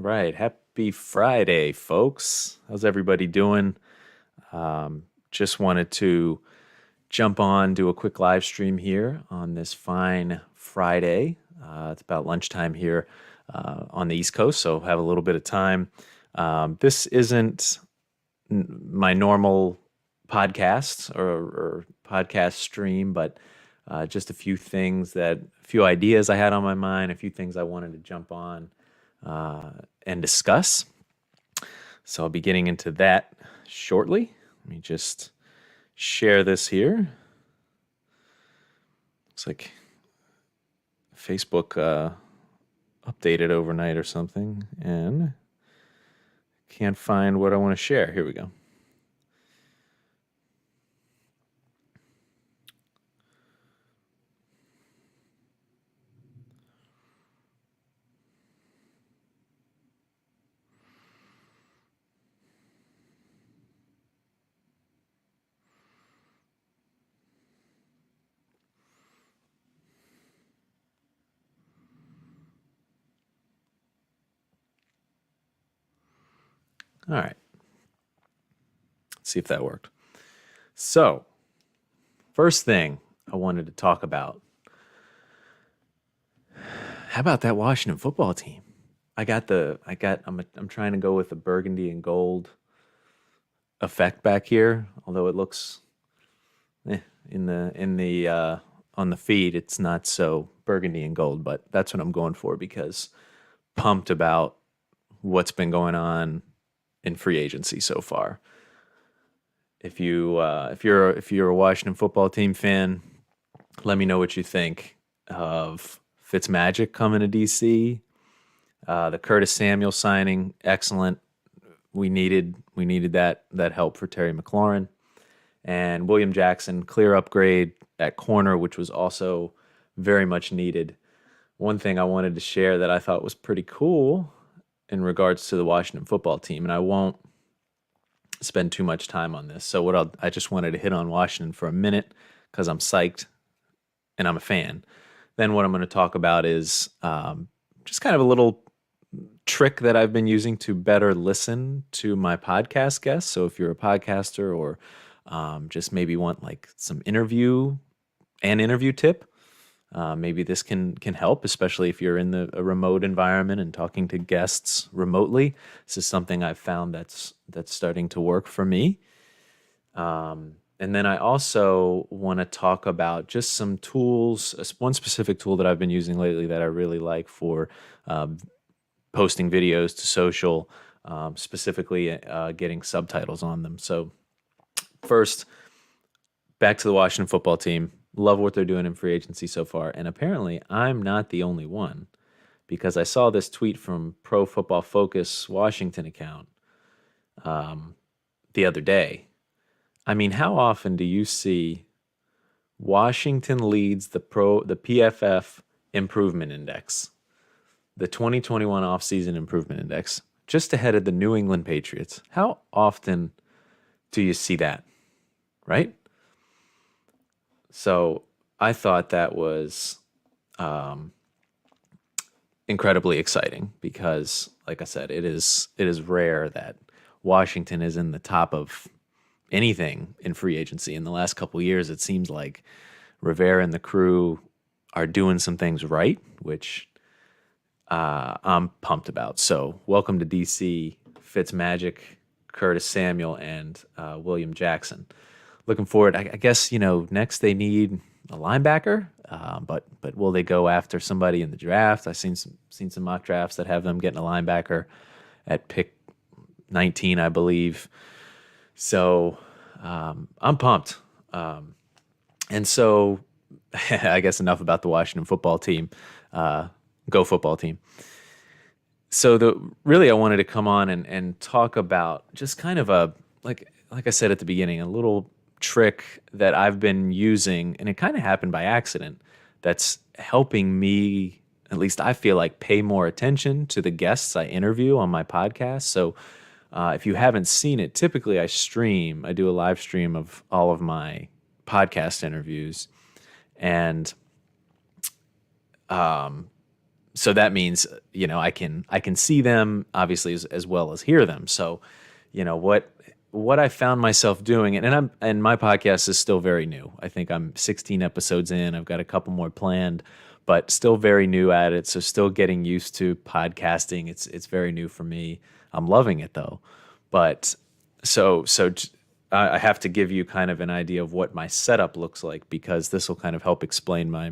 right. Happy Friday, folks. How's everybody doing? Just wanted to jump on, do a quick live stream here on this fine Friday. It's about lunchtime here on the East Coast, so have a little bit of time. This isn't my normal podcast or podcast stream, but just a few ideas I had on my mind, a few things I wanted to jump on and discuss. So I'll be getting into that shortly. Let me just share this here. Looks like Facebook updated overnight or something, and can't find what I want to share. Here we go. All right. Let's see if that worked. So, first thing I wanted to talk about. How about that Washington football team? I'm trying to go with the burgundy and gold effect back here, although it looks in the on the feed it's not so burgundy and gold, but that's what I'm going for because pumped about what's been going on in free agency so far. If you're a Washington football team fan, let me know what you think of Fitzmagic coming to DC. The Curtis Samuel signing, excellent. We needed that help for Terry McLaurin. And William Jackson, clear upgrade at corner, which was also very much needed. One thing I wanted to share that I thought was pretty cool in regards to the Washington football team, and I won't spend too much time on this. So I just wanted to hit on Washington for a minute because I'm psyched and I'm a fan. Then what I'm going to talk about is just kind of a little trick that I've been using to better listen to my podcast guests. So if you're a podcaster or just maybe want like some interview tip, maybe this can help, especially if you're in a remote environment and talking to guests remotely. This is something I've found that's starting to work for me. And then I also want to talk about just some tools, one specific tool that I've been using lately that I really like for posting videos to social, specifically getting subtitles on them. So first, back to the Washington football team. Love what they're doing in free agency so far. And apparently, I'm not the only one because I saw this tweet from Pro Football Focus Washington account the other day. I mean, how often do you see Washington leads the PFF improvement index, the 2021 offseason improvement index, just ahead of the New England Patriots? How often do you see that, right? So I thought that was incredibly exciting because, like I said, it is rare that Washington is in the top of anything in free agency. In the last couple of years, it seems like Rivera and the crew are doing some things right, which I'm pumped about. So welcome to DC, Fitzmagic, Curtis Samuel, and William Jackson. Looking forward. I guess next they need a linebacker, but will they go after somebody in the draft? I've seen some mock drafts that have them getting a linebacker at pick 19, I believe. So I'm pumped. And so I guess enough about the Washington football team. Go football team. So I wanted to come on and talk about just kind of like I said at the beginning, a little trick that I've been using, and it kind of happened by accident, that's helping me, at least I feel like, pay more attention to the guests I interview on my podcast. So if you haven't seen it, typically I do a live stream of all of my podcast interviews. And so that means, I can see them obviously as well as hear them. So, what I found myself doing, and my podcast is still very new. I think I'm 16 episodes in. I've got a couple more planned, but still very new at it. So still getting used to podcasting. It's very new for me. I'm loving it though. But I have to give you kind of an idea of what my setup looks like, because this will kind of help explain my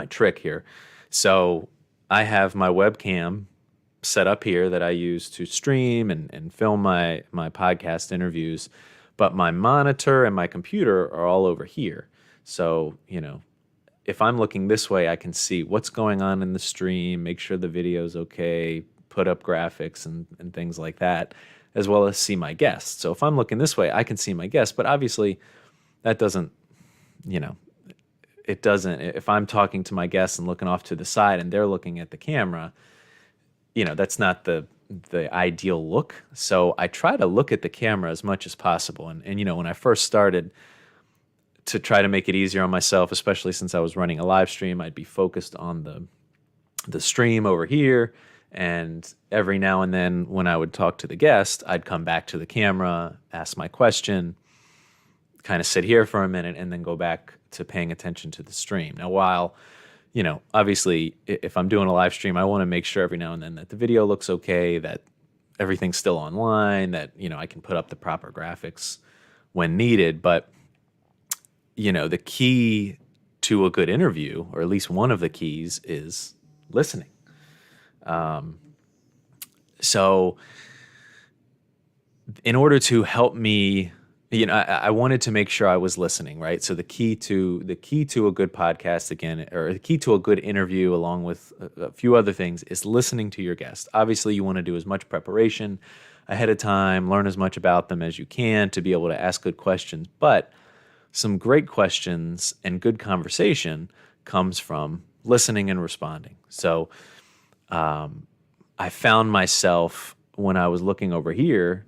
trick here. So I have my webcam set up here that I use to stream and film my podcast interviews, but my monitor and my computer are all over here. So, if I'm looking this way, I can see what's going on in the stream, make sure the video's okay, put up graphics and things like that, as well as see my guests. So if I'm looking this way, I can see my guests, but obviously that doesn't, you know, it doesn't, if I'm talking to my guests and looking off to the side and they're looking at the camera, that's not the ideal look. So I try to look at the camera as much as possible. And when I first started, to try to make it easier on myself, especially since I was running a live stream, I'd be focused on the stream over here. And every now and then when I would talk to the guest, I'd come back to the camera, ask my question, kind of sit here for a minute, and then go back to paying attention to the stream. Now, while, obviously if I'm doing a live stream, I want to make sure every now and then that the video looks okay, that everything's still online, that, I can put up the proper graphics when needed. But the key to a good interview, or at least one of the keys, is listening. So in order to help me, I wanted to make sure I was listening, right? So the key to a good podcast, again, or the key to a good interview, along with a few other things, is listening to your guest. Obviously, you want to do as much preparation ahead of time, learn as much about them as you can to be able to ask good questions. But some great questions and good conversation comes from listening and responding. So I found myself, when I was looking over here,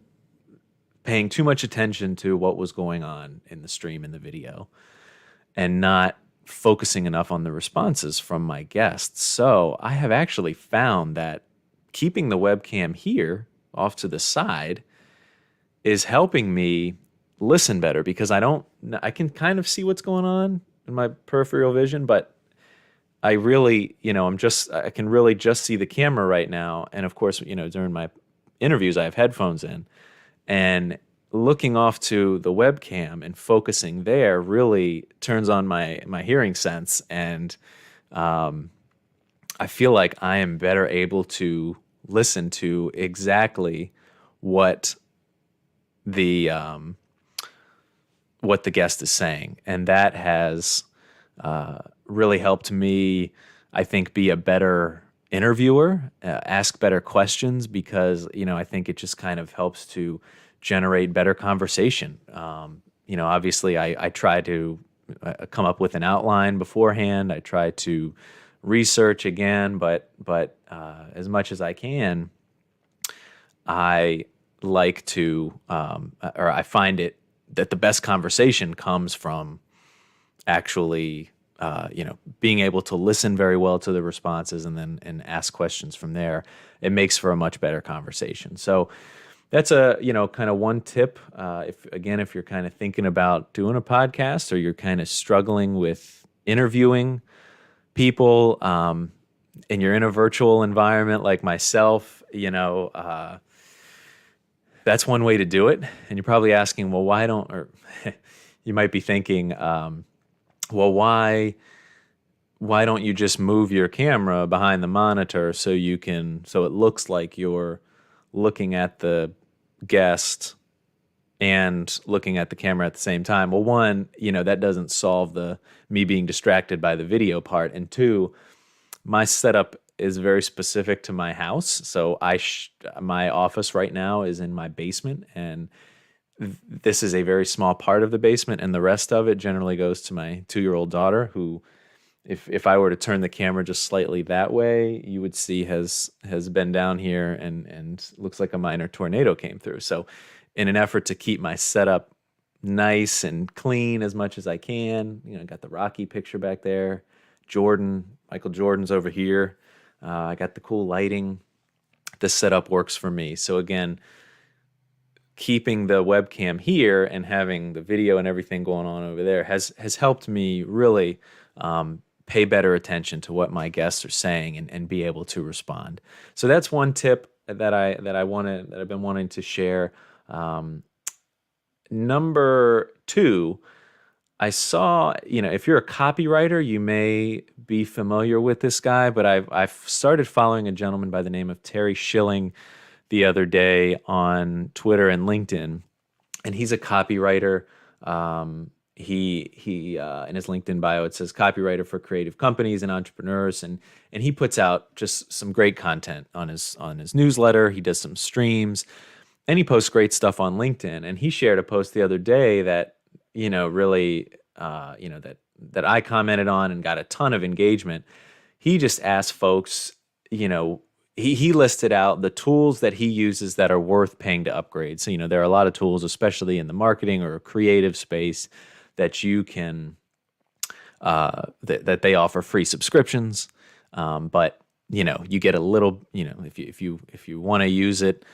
paying too much attention to what was going on in the stream and the video, and not focusing enough on the responses from my guests. So I have actually found that keeping the webcam here off to the side is helping me listen better, because I can kind of see what's going on in my peripheral vision, but I really, I can really just see the camera right now. And of course, during my interviews, I have headphones in, and looking off to the webcam and focusing there really turns on my hearing sense. And I feel like I am better able to listen to exactly what the guest is saying. And that has really helped me, I think, be a better interviewer, ask better questions, because, I think it just kind of helps to generate better conversation. Obviously I try to come up with an outline beforehand. I try to research again, but as much as I can, I like to, or I find it that the best conversation comes from actually, being able to listen very well to the responses and ask questions from there. It makes for a much better conversation. So that's kind of one tip. If you're kind of thinking about doing a podcast, or you're kind of struggling with interviewing people, and you're in a virtual environment like myself, that's one way to do it. And you're probably asking, well, or you might be thinking, well, why don't you just move your camera behind the monitor so it looks like you're looking at the guest and looking at the camera at the same time? Well, one, that doesn't solve me being distracted by the video part. And two, my setup is very specific to my house. So my office right now is in my basement, and this is a very small part of the basement, and the rest of it generally goes to my 2-year-old daughter, who, if I were to turn the camera just slightly that way, you would see has been down here and looks like a minor tornado came through. So in an effort to keep my setup nice and clean as much as I can, I got the Rocky picture back there. Michael Jordan's over here. I got the cool lighting. This setup works for me. So again, keeping the webcam here and having the video and everything going on over there has helped me really pay better attention to what my guests are saying and be able to respond. So that's one tip that I've been wanting to share. Number two, I saw, if you're a copywriter, you may be familiar with this guy, but I've started following a gentleman by the name of Terry Schilling the other day on Twitter and LinkedIn, and he's a copywriter. He in his LinkedIn bio it says copywriter for creative companies and entrepreneurs, and he puts out just some great content on his newsletter. He does some streams, and he posts great stuff on LinkedIn. And he shared a post the other day that really that I commented on and got a ton of engagement. He just asked folks, he listed out the tools that he uses that are worth paying to upgrade. So, there are a lot of tools, especially in the marketing or creative space, that you can, that they offer free subscriptions. But, you get a little, if you want to use it,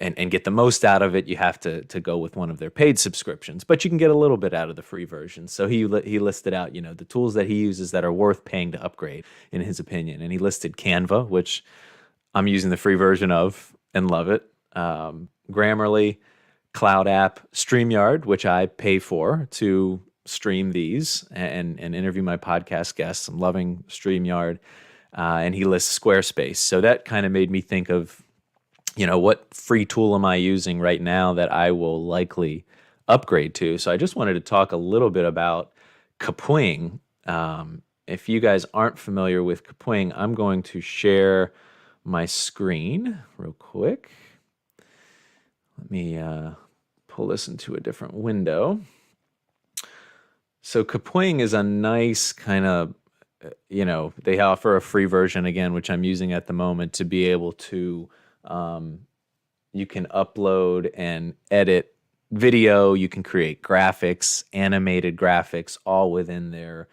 and get the most out of it, you have to go with one of their paid subscriptions, but you can get a little bit out of the free version. So he listed out, the tools that he uses that are worth paying to upgrade, in his opinion. And he listed Canva, which I'm using the free version of and love it. Grammarly, Cloud App, StreamYard, which I pay for to stream these and interview my podcast guests. I'm loving StreamYard. And he lists Squarespace. So that kind of made me think of, what free tool am I using right now that I will likely upgrade to? So I just wanted to talk a little bit about Kapwing. If you guys aren't familiar with Kapwing, I'm going to share my screen real quick. Let me pull this into a different window. So Kapwing is a nice kind of, they offer a free version again, which I'm using at the moment, to be able to you can upload and edit video. You can create graphics, animated graphics, all within their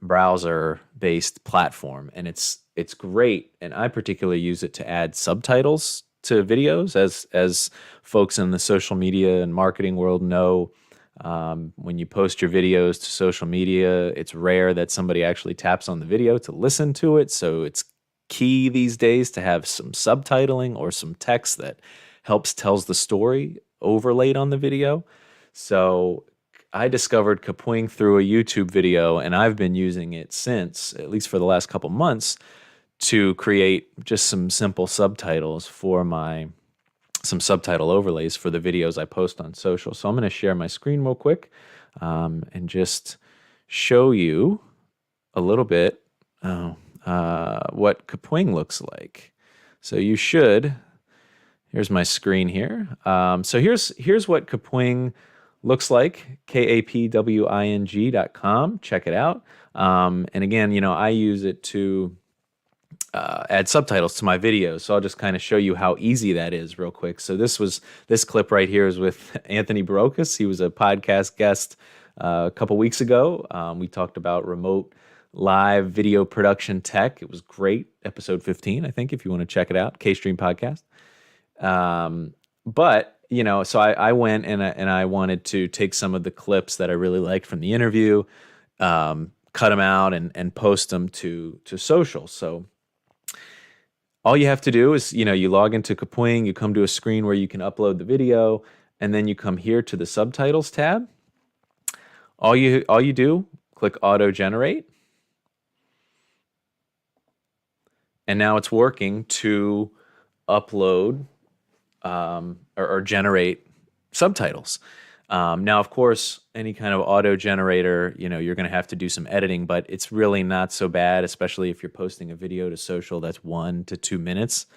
browser-based platform, and it's great. And I particularly use it to add subtitles to videos, as folks in the social media and marketing world know. When you post your videos to social media, it's rare that somebody actually taps on the video to listen to it. So it's key these days to have some subtitling or some text that tells the story overlaid on the video. So I discovered Kapwing through a YouTube video, and I've been using it since, at least for the last couple months, to create just some simple subtitles for some subtitle overlays for the videos I post on social. So I'm going to share my screen real quick and just show you a little bit what Kapwing looks like. So here's my screen here. So here's what Kapwing looks like, kapwing.com. Check it out. And again, I use it to add subtitles to my videos. So I'll just kind of show you how easy that is real quick. So this clip right here is with Anthony Barocas. He was a podcast guest a couple weeks ago. We talked about remote live video production tech. It was great. Episode 15, I think, if you want to check it out, K-Stream Podcast. But, so I went and I wanted to take some of the clips that I really liked from the interview, cut them out and post them to social. So all you have to do is, you log into Kapwing, you come to a screen where you can upload the video, and then you come here to the subtitles tab. All you do, click auto generate. And now it's working to upload or generate subtitles. Now, of course, any kind of auto generator, you're going to have to do some editing, but it's really not so bad, especially if you're posting a video to social that's 1 to 2 minutes.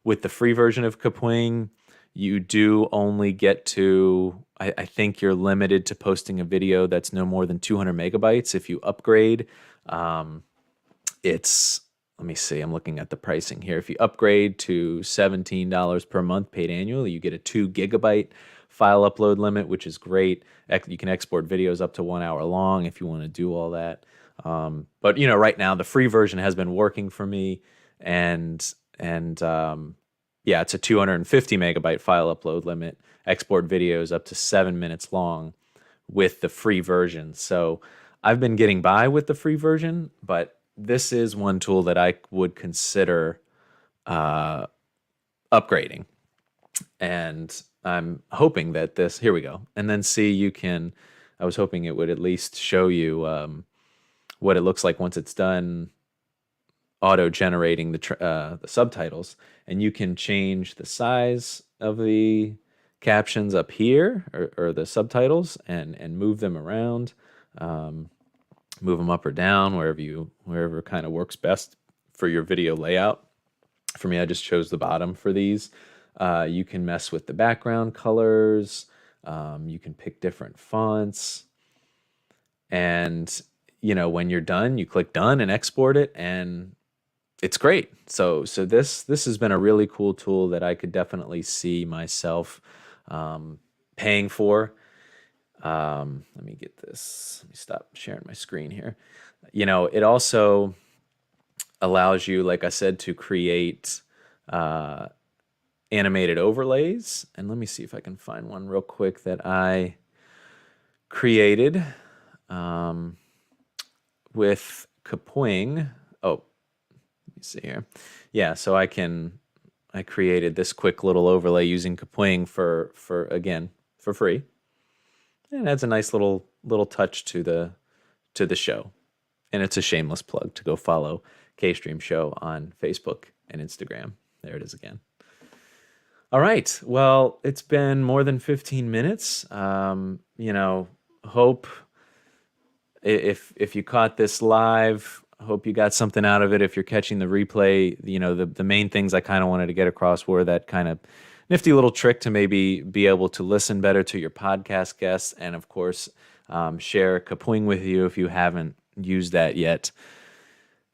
With the free version of Kapwing, you do only get to, I think you're limited to posting a video that's no more than 200 megabytes. If you upgrade, let me see, I'm looking at the pricing here. If you upgrade to $17 per month paid annually, you get a 2 gigabyte file upload limit, which is great. You can export videos up to 1 hour long if you want to do all that. But right now the free version has been working for me, and yeah, it's a 250 megabyte file upload limit. Export videos up to 7 minutes long with the free version. So I've been getting by with the free version, but this is one tool that I would consider upgrading. And I'm hoping that this, here we go. And then see, I was hoping it would at least show you what it looks like once it's done auto generating the subtitles, and you can change the size of the captions up here, or the subtitles, and move them around, move them up or down wherever kind of works best for your video layout. For me, I just chose the bottom for these. You can mess with the background colors. You can pick different fonts, and when you're done, you click done and export it, and it's great. So this has been a really cool tool that I could definitely see myself paying for. Let me get this. Let me stop sharing my screen here. It also allows you, like I said, to create animated overlays. And let me see if I can find one real quick that I created with Kapwing. Oh, let me see here. Yeah, so I created this quick little overlay using Kapwing for again, for free. And it adds a nice little touch to the show. And it's a shameless plug to go follow K-Stream Show on Facebook and Instagram. There it is again. All right. Well, it's been more than 15 minutes. Hope if you caught this live, hope you got something out of it. If you're catching the replay, the main things I kind of wanted to get across were that kind of nifty little trick to maybe be able to listen better to your podcast guests, and of course, share Kapwing with you if you haven't used that yet.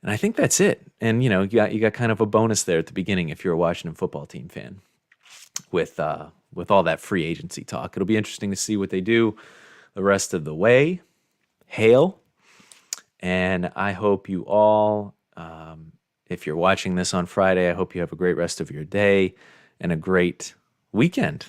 And I think that's it. And you got kind of a bonus there at the beginning if you're a Washington football team fan with all that free agency talk. It'll be interesting to see what they do the rest of the way. Hail. And I hope you all, if you're watching this on Friday, I hope you have a great rest of your day and a great weekend.